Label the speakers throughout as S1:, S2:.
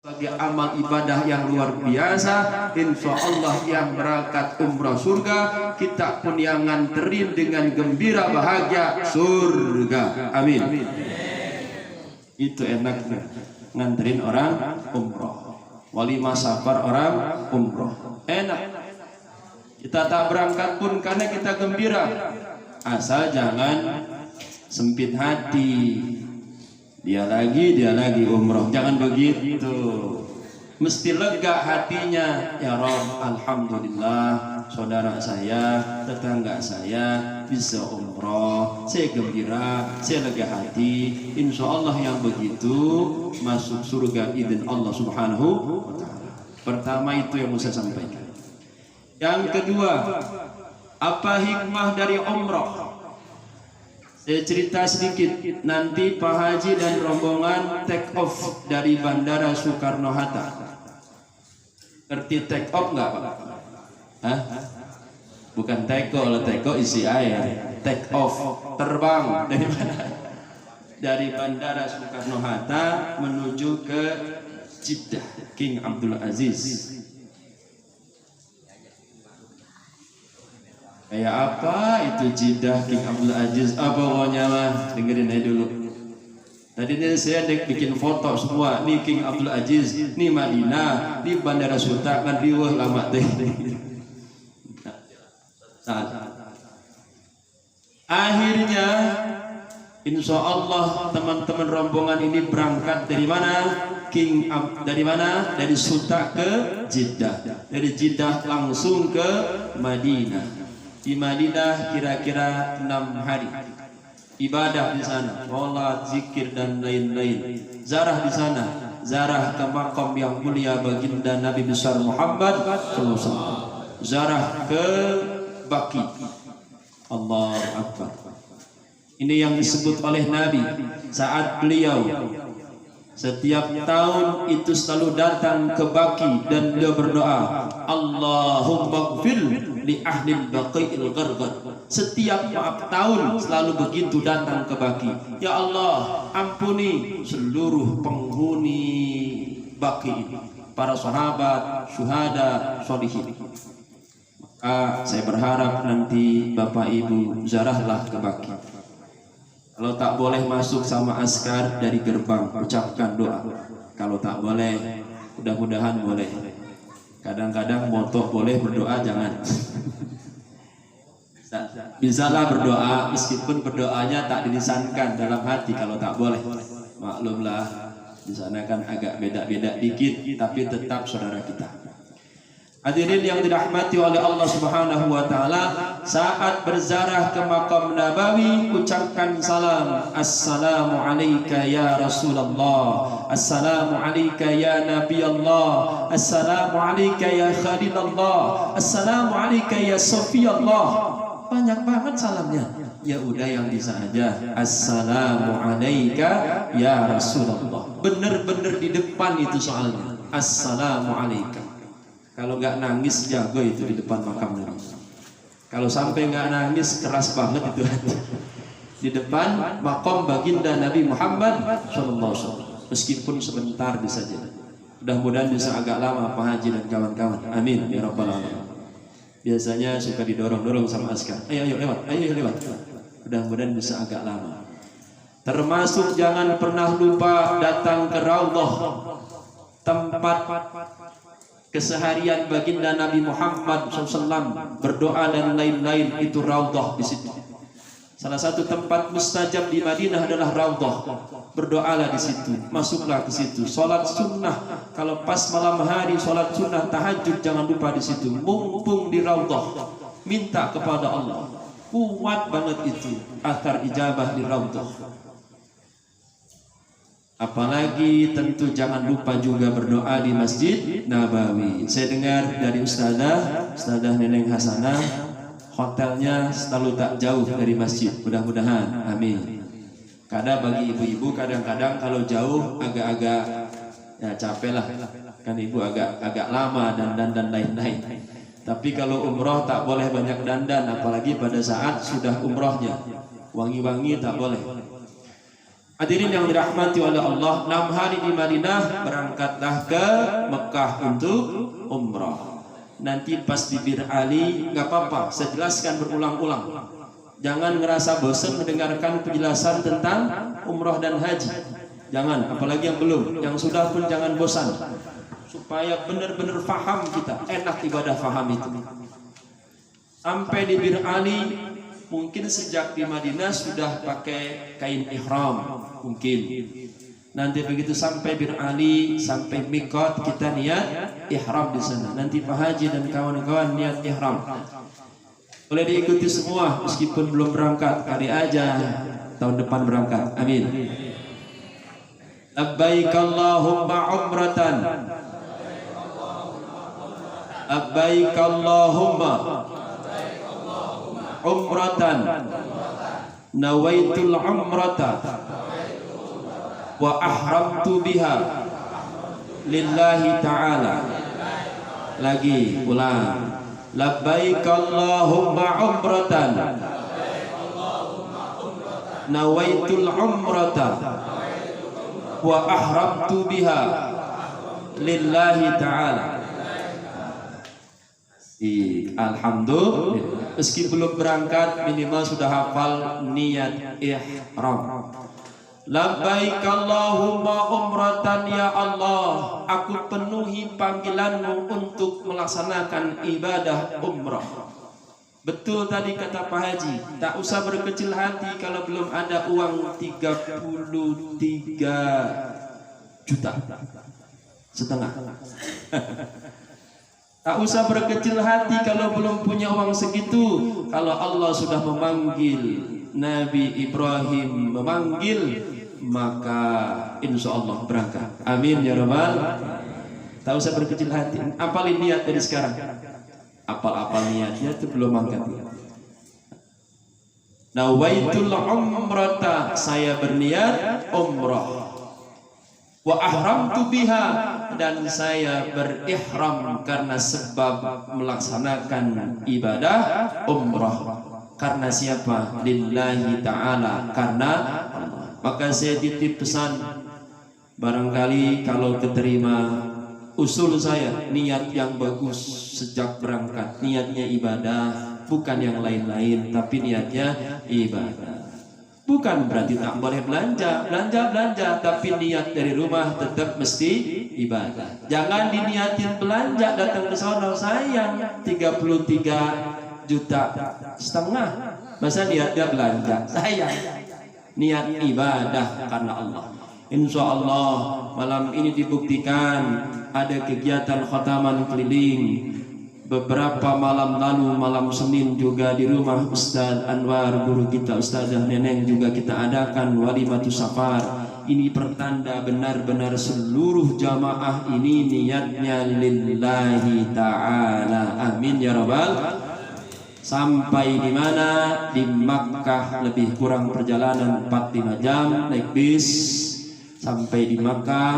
S1: sebagai amal ibadah yang luar biasa. Insya Allah yang berangkat umrah surga, kita pun yang nganterin dengan gembira bahagia surga. Amin. Itu enaknya nganterin orang umrah, walimah safar orang umrah, enak. Kita tak berangkat pun karena kita gembira, asal jangan sempit hati. Dia lagi umroh, jangan begitu. Mesti lega hatinya. Ya Rob, alhamdulillah saudara saya, tetangga saya bisa umroh, saya gembira, saya lega hati. Insya Allah yang begitu masuk surga izin Allah Subhanahu wa Ta'ala. Pertama itu yang saya sampaikan. Yang kedua, apa hikmah dari umroh? Saya cerita sedikit. Nanti Pak Haji dan rombongan take off dari Bandara Soekarno-Hatta. Ngerti take off nggak Pak? Hah? Bukan teko, teko isi air. Take off, terbang dari mana? Dari Bandara Soekarno-Hatta menuju ke Jeddah King Abdul Aziz. Kayak apa itu Jeddah King Abdul Aziz? Pokoknya mah dengerin aja dulu. Tadi ini saya bikin foto semua. Nih King Abdul Aziz, nih Madinah, nih Bandara Suta kan riweuh lama teh. Akhirnya insya Allah teman-teman rombongan ini berangkat dari mana? Dari mana? Dari Suta ke Jeddah. Dari Jeddah langsung ke Madinah. Di Madinah kira-kira 6 hari ibadah di sana, sholat, zikir dan lain-lain. Zarah di sana, zarah ke makam yang mulia baginda Nabi besar Muhammad SAW. Zarah ke Baqi. Allahu Akbar. Ini yang disebut oleh Nabi saat beliau setiap tahun itu selalu datang ke Baqi dan beliau berdoa, Allahumma gfir li ahlil baqi'il gharqad. Setiap tahun selalu begitu datang ke Baqi. Ya Allah, ampuni seluruh penghuni Baqi, para sahabat, syuhada, sholihin. Saya berharap nanti Bapak Ibu zarahlah ke Baqi. Kalau tak boleh masuk sama askar dari gerbang, ucapkan doa. Kalau tak boleh, mudah-mudahan boleh. Kadang-kadang moto boleh, berdoa jangan. Bisalah berdoa, meskipun berdoanya tak dilisankan dalam hati. Kalau tak boleh, maklumlah. Di sana kan agak beda-beda dikit, tapi tetap saudara kita. Hadirin yang dirahmati oleh Allah Subhanahu wa Ta'ala, saat berzarah ke makam Nabawi, ucapkan salam. Assalamu alayka ya Rasulullah, assalamu alayka ya Nabi Allah, assalamu alayka ya Khalilullah, assalamu alayka ya Safiyullah. Banyak banget salamnya. Ya udah yang bisa aja. Assalamu alayka ya Rasulullah. Bener-bener di depan itu soalnya. Assalamu alayka. Kalau nggak nangis jago itu di depan makam Nabi. Kalau sampai nggak nangis keras banget itu hati. Di depan makam baginda Nabi Muhammad SAW. Meskipun sebentar bisa jadi. Mudah-mudahan bisa agak lama Pak Haji dan kawan-kawan. Amin ya Rabbal Alamin. Biasanya suka didorong-dorong sama askar. Ayo lewat, ayo lewat. Mudah-mudahan bisa agak lama. Termasuk jangan pernah lupa datang ke Raudhah, tempat keseharian baginda Nabi Muhammad SAW, berdoa dan lain-lain. Itu Raudhah di situ. Salah satu tempat mustajab di Madinah adalah Raudhah. Berdoalah di situ, masuklah ke situ. Salat sunnah, kalau pas malam hari salat sunnah tahajud jangan lupa di situ. Mumpung di Raudhah, minta kepada Allah. Kuat banget itu athar ijabah di Raudhah. Apalagi tentu jangan lupa juga berdoa di Masjid Nabawi. Saya dengar dari Ustazah Neneng Hasanah, hotelnya selalu tak jauh dari masjid. Mudah-mudahan, amin. Kadang bagi ibu-ibu kadang-kadang kalau jauh agak-agak ya capek lah. Kan ibu agak lama dan lain-lain. Tapi kalau umroh tak boleh banyak dandan, apalagi pada saat sudah umrohnya. Wangi-wangi tak boleh. Hadirin yang dirahmati oleh Allah, 6 hari di Madinah, berangkatlah ke Mekah untuk umrah. Nanti pas di Bir Ali, nggak apa-apa, saya jelaskan berulang-ulang. Jangan ngerasa bosan mendengarkan penjelasan tentang umrah dan haji. Jangan, apalagi yang belum, yang sudah pun jangan bosan. Supaya benar-benar faham kita, enak ibadah faham itu. Sampai di Bir Ali, mungkin sejak di Madinah sudah pakai kain ihram, mungkin. Nanti begitu sampai Bir Ali, sampai Mikot, kita niat ihram di sana. Nanti Pak Haji dan kawan-kawan niat ihram. Boleh diikuti semua meskipun belum berangkat, kali aja tahun depan berangkat. Amin. Labbaik Allahumma umratan. Labbaik Allahumma umratan. Nawaitul umrata wa ahramtu biha lillahi ta'ala. Lagi ulang. Labbaik Allahumma umratan. Nawaitul umrata wa ahramtu biha lillahi ta'ala. Alhamdulillah. Meski belum berangkat, minimal sudah hafal niat ihram. Labbaik Allahumma umratan ya Allah, aku penuhi panggilanmu untuk melaksanakan ibadah umrah. Betul tadi kata Pak Haji, tak usah berkecil hati kalau belum ada uang 33,5 juta. Tak usah berkecil hati kalau belum punya uang segitu. Kalau Allah sudah memanggil, Nabi Ibrahim memanggil, maka insya Allah berangkat. Amin ya rabbal. Tak usah berkecil hati. Apalin niat dari sekarang. Apal-apal niatnya itu belum angkat. Nawaitul umrata, saya berniat umrah. Wa ahramtu biha, dan saya berihram karena sebab melaksanakan ibadah umrah. Karena siapa? Lillahi ta'ala, karena Allah. Maka saya titip pesan, barangkali kalau keterima usul saya, niat yang bagus sejak berangkat, niatnya ibadah, bukan yang lain-lain, tapi niatnya ibadah. Bukan berarti tak boleh belanja, tapi niat dari rumah tetap mesti ibadah. Jangan diniatin belanja datang ke sono, sayang 33,5 juta. Masa niatnya belanja? Sayang. Niat ibadah karena Allah. Insya Allah malam ini dibuktikan ada kegiatan khataman keliling. Beberapa malam lalu, malam Senin juga di rumah Ustaz Anwar, guru kita Ustazah Neneng, juga kita adakan walimatus safar. Ini pertanda benar-benar seluruh jamaah ini niatnya lillahi ta'ala. Amin ya rabbal. Sampai di mana? Di Makkah, lebih kurang perjalanan 4-5 jam naik bis. Sampai di Makkah,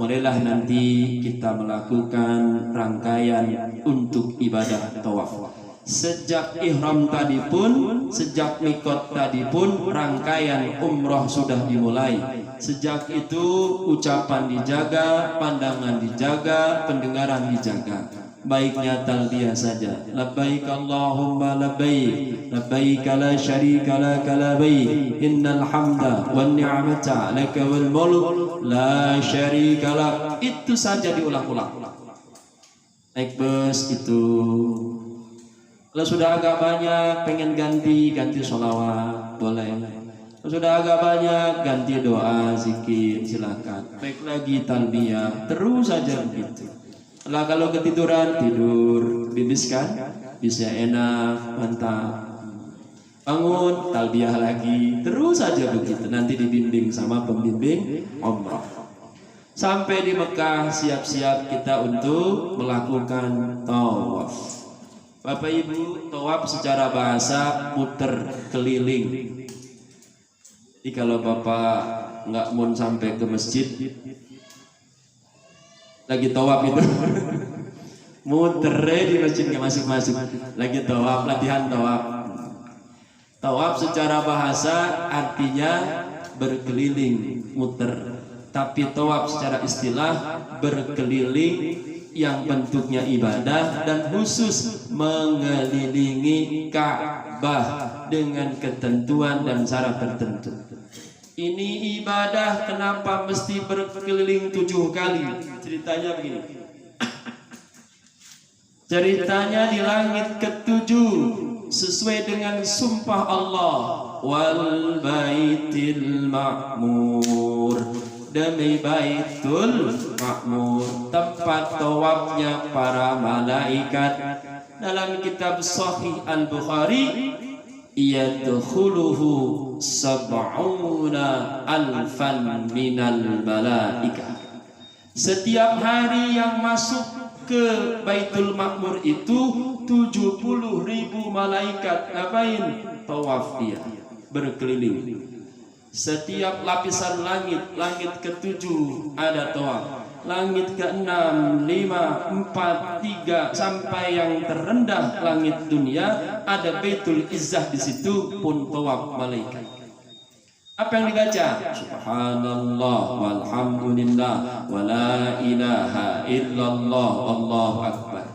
S1: mulailah nanti kita melakukan rangkaian untuk ibadah tawaf. Sejak ihram tadi pun, sejak mikot tadi pun, rangkaian umrah sudah dimulai. Sejak itu ucapan dijaga, pandangan dijaga, pendengaran dijaga. Baiknya talbiyah saja. Labbaik Allahumma labbaik, labbaik la syarika laka labbaik, innal hamda wan ni'mata laka wal mulk la syarika lak. Itu saja diulang-ulang. Naik bus itu. Kalau sudah agak banyak pengen ganti sholawat, boleh. Kalau sudah agak banyak ganti doa, zikir, silakan. Baik lagi talbiyah, terus saja begitu. Lah kalau ketiduran, tidur, bibis kan? Bisa enak, mantap. Bangun, talbiyah lagi, terus saja begitu. Nanti dibimbing sama pembimbing umrah. Sampai di Mekah, siap-siap kita untuk melakukan tawaf. Bapak Ibu, tawaf secara bahasa muter keliling. Jadi kalau Bapak nggak mau sampai ke masjid, lagi tawaf itu muter di masjid nggak masuk-masuk, lagi tawaf, latihan tawaf. Tawaf secara bahasa artinya berkeliling muter. Tapi tawaf secara istilah berkeliling yang bentuknya ibadah dan khusus mengelilingi Ka'bah dengan ketentuan dan syarat tertentu. Ini ibadah, kenapa mesti berkeliling 7 kali? Ceritanya begini. Ceritanya di langit ke-7 sesuai dengan sumpah Allah, wal baitil ma'mur, demi Baitul Ma'mur, tempat tawafnya para malaikat. Dalam kitab Sahih Al-Bukhari, yadkhuluhu sab'una alfan minal malaika. Setiap hari yang masuk ke Baitul Ma'mur itu 70.000 malaikat. Ngapain? Tawaf dia, berkeliling. Setiap lapisan langit, langit ke-7 ada tawaf, langit ke-6, 5, 4, 3 sampai yang terendah langit dunia ada Baitul Izzah, di situ pun tawaf malaikat. Apa yang dibaca? Subhanallah walhamdulillah wa la ilaha illallah Allahu akbar.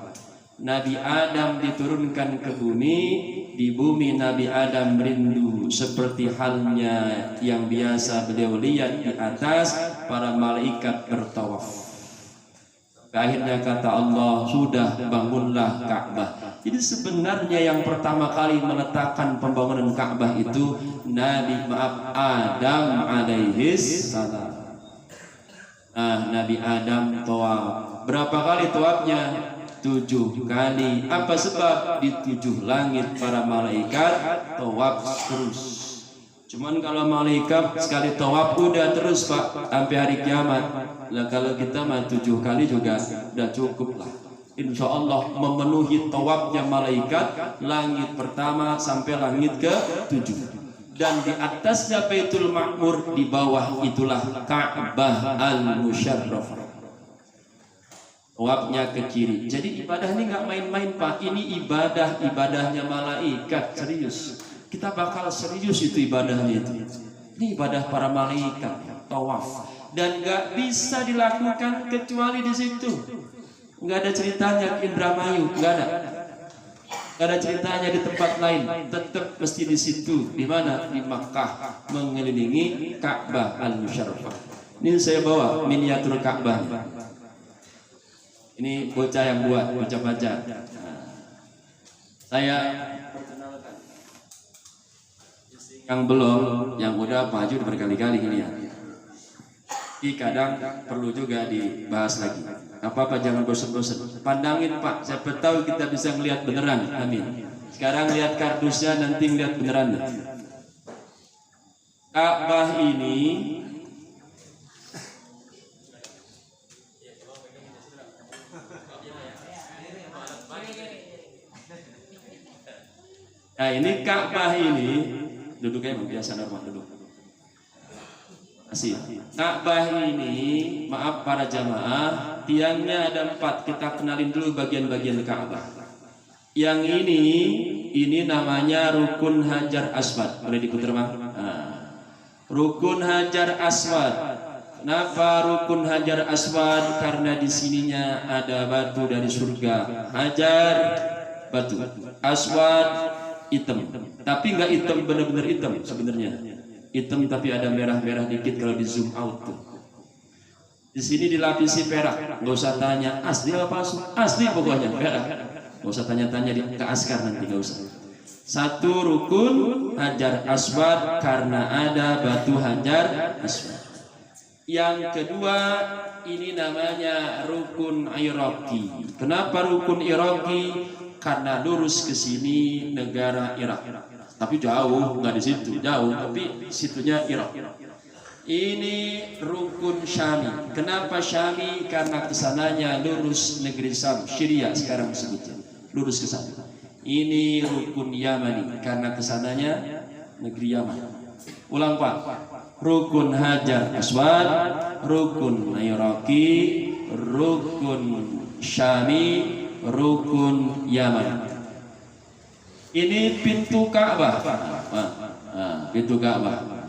S1: Nabi Adam diturunkan ke bumi, di bumi Nabi Adam merindu seperti halnya yang biasa beliau lihat di atas para malaikat bertawaf. Akhirnya kata Allah, sudah bangunlah Ka'bah. Jadi sebenarnya yang pertama kali meletakkan pembangunan Ka'bah itu Adam alaihis salam. Nabi Adam tawaf. Berapa kali tawafnya? 7 kali. Apa sebab? Di 7 langit para malaikat tawaf terus. Cuman kalau malaikat sekali tawaf udah terus Pak sampai hari kiamat. Lah kalau kita mah 7 kali juga udah cukup lah. Insya Allah memenuhi tawafnya malaikat langit pertama sampai langit ke-7. Dan di atasnya Baitul Ma'mur, di bawah itulah Ka'bah al-Musyarrafah. Tawafnya ke kiri. Jadi ibadah ini nggak main-main Pak. Ini ibadahnya malaikat, serius. Kita bakal serius itu ibadahnya itu. Ini ibadah para malaikat, tawaf. Dan nggak bisa dilakukan kecuali di situ. Nggak ada ceritanya ke Indramayu, nggak ada. Nggak ada ceritanya di tempat lain. Tetap mesti di situ. Di mana? Di Makkah, mengelilingi Ka'bah al-Musyarrafah. Ini saya bawa miniatur Ka'bah. Ini bocah yang buat, bocah baca. Saya perkenalkan. Yang belum, yang udah maju berkali-kali ini ya. Ini kadang perlu juga dibahas lagi. Apa-apa jangan bosan-bosan. Pandangin Pak, siapa tahu kita bisa ngelihat beneran. Amin. Sekarang lihat kardusnya, nanti ngelihat beneran. Ka'bah ini ini Ka'bah ini duduknya biasa normal duduk. Asih. Ka'bah ini, maaf para jamaah, tiangnya ada 4. Kita kenalin dulu bagian-bagian Ka'bah. Yang ini namanya Rukun Hajar Aswad. Boleh diputar Bang? Rukun Hajar Aswad. Kenapa Rukun Hajar Aswad? Karena di sininya ada batu dari surga. Hajar batu, Aswad hitam, tapi nggak hitam benar-benar hitam sebenarnya. Hitam tapi ada merah-merah dikit kalau di zoom out tuh. Di sini dilapisi perak, nggak usah tanya asli apa palsu, asli pokoknya perak. Nggak usah tanya-tanya ke askar nanti, nggak usah. Satu Rukun Hajar Aswad karena ada batu Hajar Aswad. Yang kedua ini namanya Rukun Iraqi. Kenapa Rukun Iraqi? Karena lurus ke sini negara Irak. Tapi jauh, nggak di situ, jauh, tapi situnya Irak. Ini Rukun Syami. Kenapa Syami? Karena kesananya lurus negeri Syam, Syria sekarang sebutnya. Lurus ke sana. Ini Rukun Yamani karena kesananya negeri Yaman. Ulang Pak. Rukun Hajar Aswad, Rukun Iraqi, Rukun Syami, Rukun Yaman. Ini pintu Ka'bah. Pintu Ka'bah.